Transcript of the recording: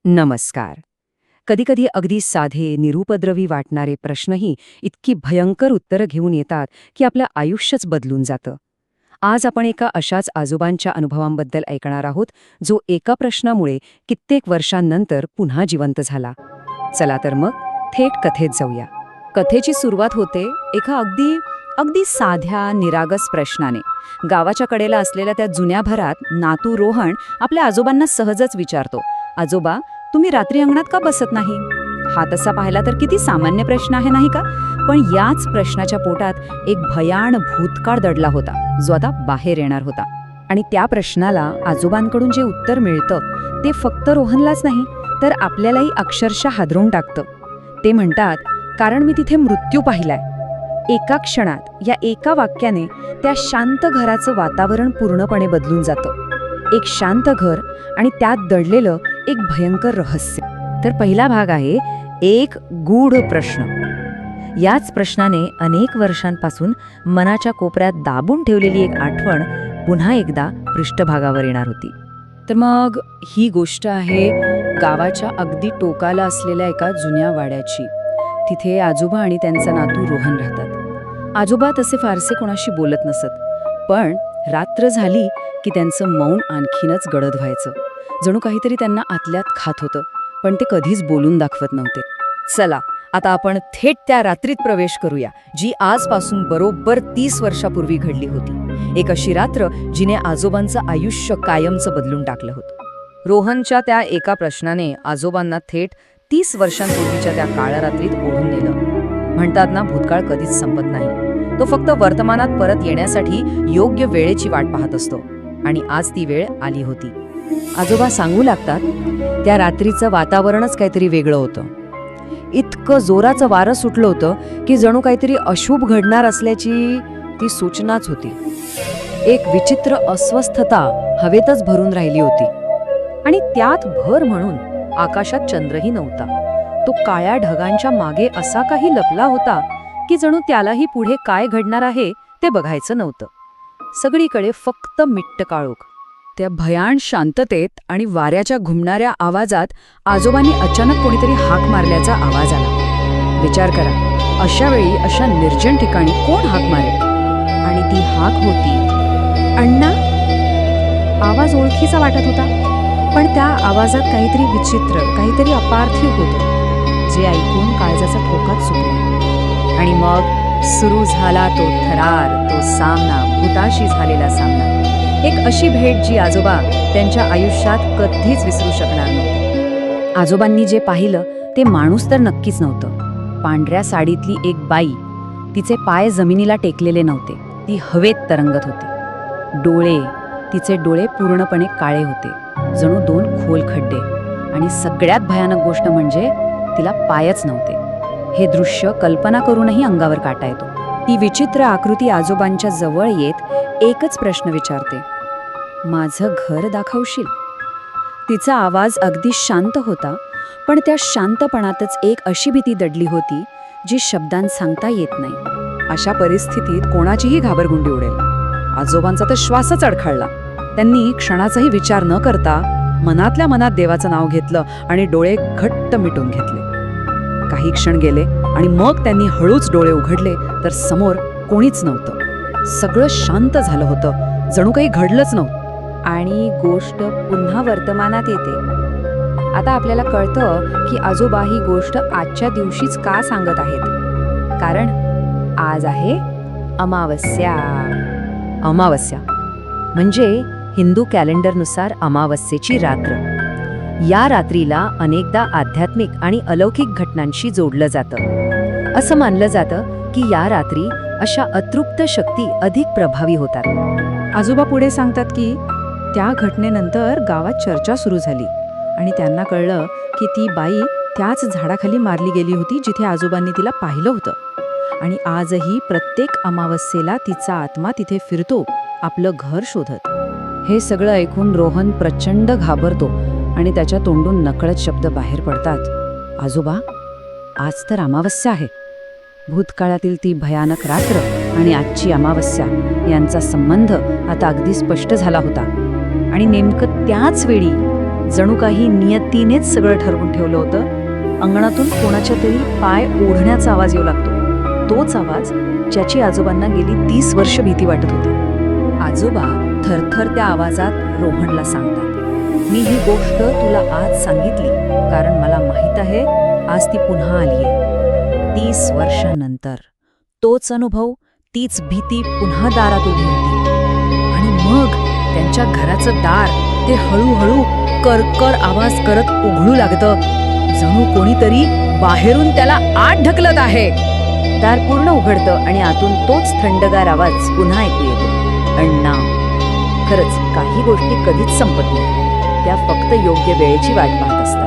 नमस्कार. कधीकधी अगदी साधे, निरुपद्रवी वाटणारे प्रश्नही इतकी भयंकर उत्तरं घेऊन येतात की आपलं आयुष्यच बदलून जातं. आज आपण एका अशाच आजोबांच्या अनुभवांबद्दल ऐकणार आहोत, जो एका प्रश्नामुळे कित्येक वर्षांनंतर पुन्हा जिवंत झाला. चला तर मग थेट कथेत जाऊया. कथेची सुरुवात होते एका अगदी अगदी साध्या, निरागस प्रश्नाने. गावाच्या कडेला असलेल्या त्या जुन्या घरात नातू रोहन आपल्या आजोबांना सहजच विचारतो, आजोबा, तुम्ही रात्री अंगणात का बसत नाही? हा तसा पाहिला तर किती सामान्य प्रश्न आहे, नाही का? पण याच प्रश्नाच्या पोटात एक भयान भूतकाळ दडला होता, जो आता बाहेर येणार होता. आणि त्या प्रश्नाला आजोबांकडून जे उत्तर मिळतं ते फक्त रोहनलाच नाही, तर आपल्यालाही अक्षरशः हादरून टाकतं. ते म्हणतात, कारण मी तिथे मृत्यू पाहिलाय. एका क्षणात, या एका वाक्याने त्या शांत घराचं वातावरण पूर्णपणे बदलून जातं. एक शांत घर आणि त्यात दडलेलं एक भयंकर रहस्य. तर पहिला भाग आहे एक गूढ प्रश्न. याच प्रश्नाने अनेक वर्षांपासून मनाच्या कोपऱ्यात दाबून ठेवलेली एक आठवण पुन्हा एकदा पृष्ठभागावर येणार होती. तर मग ही गोष्ट आहे गावाच्या अगदी टोकाला असलेल्या एका जुन्या वाड्याची. तिथे आजोबा आणि त्यांचा नातू रोहन राहतात. आजोबा तसे फारसे कोणाशी बोलत नसत, पण रात्र झाली की त्यांचं मौन आणखीनच गडद व्हायचं. जणू काहीतरी त्यांना आतल्यात खात होतं, पण ते कधीच बोलून दाखवत नव्हते. चला, आता आपण थेट त्या रात्रीत प्रवेश करूया, जी आजपासून बरोबर 30 वर्षापूर्वी घडली होती. एक अशी रात्र जिने आजोबांचं आयुष्य कायमचं बदलून टाकलं होतं. रोहनच्या त्या एका प्रश्नाने आजोबांना थेट 30 वर्षांपूर्वीच्या त्या काळ्या रात्रीत ओढून नेलं. म्हणतात ना, भूतकाळ कधीच संपत नाही. तो फक्त वर्तमानात परत येण्यासाठी योग्य वेळेची वाट पाहत असतो. आणि आज ती वेळ आली होती. आजोबा सांगू लागतात, त्या रात्रीचं वातावरणच काहीतरी वेगळं होतं. इतकं जोराचं वारं सुटलं होतं की जणू काहीतरी अशुभ घडणार असल्याची ती सूचनाच होती. एक विचित्र अस्वस्थता हवेतच भरून राहिली होती. आणि त्यात भर म्हणून आकाशात चंद्रही नव्हता. तो काळ्या ढगांच्या मागे असा काही लपला होता की जणू त्यालाही पुढे काय घडणार आहे ते बघायचं नव्हतं. सगळीकडे फक्त मिट्ट काळोख. त्या भयान शांततेत आणि वाऱ्याच्या घुमणाऱ्या आवाजात आजोबांनी अचानक कोणीतरी हाक मारल्याचा आवाज आला. विचार करा, अशा वेळी अशा निर्जन ठिकाणी कोण हाक मारेल? आणि ती हाक होती, अण्णा. आवाज ओळखीचा वाटत होता, पण त्या आवाजात काहीतरी विचित्र, काहीतरी अपार्थिव होतं, जे ऐकून काळजाचा ठोकाच सुटला. आणि मग सुरू झाला तो थरार, तो सामना, भूताशी झालेला सामना. एक अशी भेट जी आजोबा त्यांच्या आयुष्यात कधीच विसरू शकणार नव्हते. आजोबांनी जे पाहिलं ते माणूस तर नक्कीच नव्हतं. पांढऱ्या साडीतली एक बाई, तिचे पाय जमिनीला टेकलेले नव्हते, ती हवेत तरंगत होती. तिचे डोळे पूर्णपणे काळे होते, जणू 2 खोल खड्डे. आणि सगळ्यात भयानक गोष्ट म्हणजे तिला पायच नव्हते. हे दृश्य कल्पना करूनही अंगावर काटा येतो. ती विचित्र आकृती आजोबांच्या जवळ येत एकच प्रश्न विचारते, माझं घर दाखवशील? तिचा आवाज अगदी शांत होता, पण त्या शांतपणातच एक अशी भीती दडली होती जी शब्दांत सांगता येत नाही. अशा परिस्थितीत कोणाचीही घाबरगुंडी उडेल. आजोबांचा तर श्वासच अडखळला. त्यांनी क्षणाचाही विचार न करता मनातल्या मनात देवाचं नाव घेतलं आणि डोळे घट्ट मिटून घेतले. काही क्षण गेले आणि मग त्यांनी हळूच डोळे उघडले तर समोर कोणीच नव्हतं. सगळं शांत झालं होतं, जणू काही घडलंच नव्हतं. आणि गोष्ट पुन्हा वर्तमानात येते. आता आपल्याला कळतं की आजोबा ही गोष्ट आजच्या दिवशीच का सांगत आहेत. कारण आज आहे अमावस्या. अमावस्या म्हणजे हिंदू कॅलेंडरनुसार अमावस्येची रात्र. या रात्रीला अनेकदा आध्यात्मिक आणि अलौकिक घटनांशी जोडलं जातं. असं मानलं जातं की या रात्री अशा अतृप्त शक्ती अधिक प्रभावी होतात. आजोबा पुढे सांगतात की त्या घटनेनंतर गावात चर्चा सुरू झाली आणि त्यांना कळलं की ती बाई त्याच झाडाखाली मारली गेली होती जिथे आजोबांनी तिला पाहिलं होतं. आणि आजही प्रत्येक अमावस्येला तिचा आत्मा तिथे फिरतो, आपलं घर शोधत. हे सगळं ऐकून रोहन प्रचंड घाबरतो आणि त्याच्या तोंडून नकळत शब्द बाहेर पडतात, आजोबा, आज तर अमावस्या आहे. भूतकाळातील ती भयानक रात्र आणि आजची अमावस्या यांचा संबंध आता अगदी स्पष्ट झाला होता. आणि नेमकं त्याच वेळी जणू काही नियतीनेच सगळं ठरवून ठेवलं होतं. अंगणातून कोणाच्या तरी पाय ओढण्याचा आवाज येऊ लागतो. तोच आवाज ज्याची आजोबांना गेली 30 वर्ष भीती वाटत होती. आजोबा थरथर त्या आवाजात रोहनला सांगतात, मी ही गोष्ट तुला आज सांगितली कारण मला माहित आहे आज ती पुन्हा आलीये. 30 वर्षांनंतर तोच अनुभव, तीच भीती पुन्हा दारात उभी होती. आणि मग त्यांच्या घराचं दार ते हळूहळू करकर आवाज करत उघडू लागतं, जणू कोणीतरी बाहेरून त्याला आत ढकलत आहे. दार पूर्ण उघडतं आणि आतून तोच थंडगार आवाज पुन्हा ऐकू येतो, अण्णा. खरंच काही गोष्टी कधीच संपत नाहीत, त्या फक्त योग्य वेळेची वाट पाहत असतात.